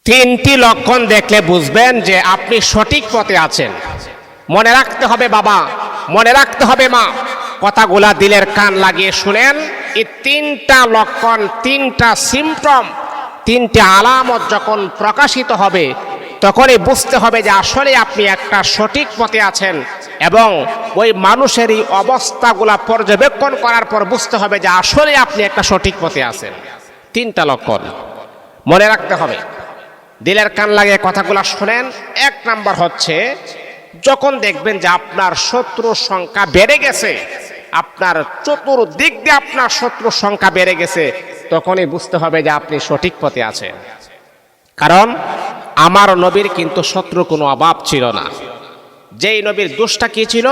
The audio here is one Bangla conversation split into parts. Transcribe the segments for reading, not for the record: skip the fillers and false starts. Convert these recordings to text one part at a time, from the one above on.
তিনটি লক্ষণ দেখলে বুঝবেন যে আপনি সঠিক পথে আছেন। মনে রাখতে হবে বাবা, মনে রাখতে হবে মা, কথাগুলা দিলের কান লাগিয়ে শুনেন। এই তিনটা লক্ষণ, তিনটা সিমটম, তিনটি আলামত যখন প্রকাশিত হবে তখনই বুঝতে হবে যে আসলে আপনি একটা সঠিক পথে আছেন, এবং ওই মানুষের এই অবস্থাগুলা পর্যবেক্ষণ করার পর বুঝতে হবে যে আসলে আপনি একটা সঠিক পথে আছেন। তিনটা লক্ষণ মনে রাখতে হবে, দিলের কান লাগিয়ে কথাগুলো শুনেন। এক নাম্বার হচ্ছে, যখন দেখবেন যে আপনার শত্রুর সংখ্যা বেড়ে গেছে, আপনার চতুর্দিক দিয়ে আপনার শত্রুর সংখ্যা বেড়ে গেছে, তখনই বুঝতে হবে যে আপনি সঠিক পথে আছেন। কারণ আমার নবীর কিন্তু শত্রুর কোনো অভাব ছিল না। যেই নবীর দোষটা কি ছিল?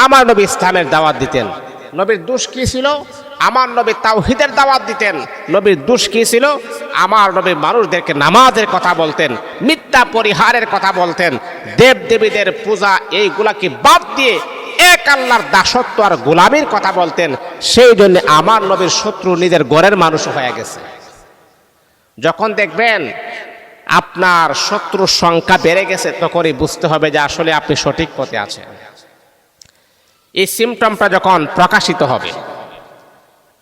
আমার নবী ইসলামের দাওয়াত দিতেন। নবীর দোষ কি ছিল? আমার নবী তাওহীদের দাওয়াত দিতেন। নবীর দোষ কি ছিল? আমার নবী মানুষদেরকে নামাজের কথা বলতেন, মিথ্যা পরিহারের কথা বলতেন, দেব দেবীদের পূজা এইগুলাকে বাদ দিয়ে এক আল্লাহর দাসত্ব আর গোলামির কথা বলতেন। সেই জন্য আমার নবীর শত্রু নিজের ঘরের মানুষ হয়ে গেছে। যখন দেখবেন আপনার শত্রুর সংখ্যা বেড়ে গেছে, তখনই বুঝতে হবে যে আসলে আপনি সঠিক পথে আছেন। এই সিমটমটা যখন প্রকাশিত হবে।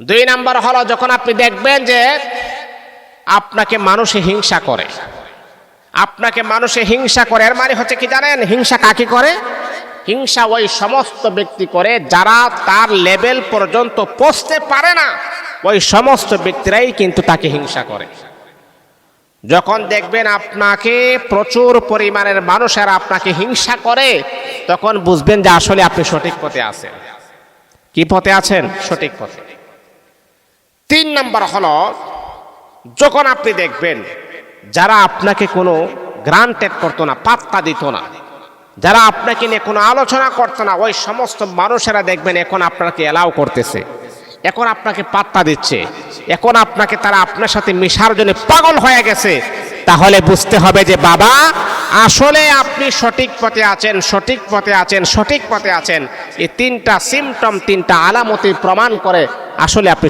দুই নাম্বার হলো, যখন আপনি দেখবেন যে আপনাকে মানুষে হিংসা করে, আপনাকে মানুষে হিংসা করে। এর মানে হচ্ছে কি জানেন? হিংসা কাকে করে? হিংসা ওই সমস্ত ব্যক্তি করে যারা তার লেভেল পর্যন্ত পৌঁছতে পারে না, ওই সমস্ত ব্যক্তিরাই কিন্তু তাকে হিংসা করে। যখন দেখবেন আপনাকে প্রচুর পরিমাণের মানুষেরা আপনাকে হিংসা করে, তখন বুঝবেন যে আসলে আপনি সঠিক পথে আছেন। কি পথে আছেন? সঠিক পথে। তিন নাম্বার হলো, যখন আপনি দেখবেন যারা আপনাকে কোনো গ্রান্টেড করতো না, পাত্তা দিত না, যারা আপনাকে নিয়ে কোনো আলোচনা করতো না, ওই সমস্ত মানুষেরা দেখবেন এখন আপনাকে এলাও করতেছে, এখন আপনাকে পাত্তা দিচ্ছে, এখন আপনাকে তারা আপনার সাথে মিশার জন্য পাগল হয়ে গেছে। তাহলে বুঝতে হবে যে বাবা, আসলে আপনি সঠিক পথে আছেন, সঠিক পথে আছেন, সঠিক পথে আছেন। এই তিনটা সিমটম, তিনটা আলামতি প্রমাণ করে আসলে আপনি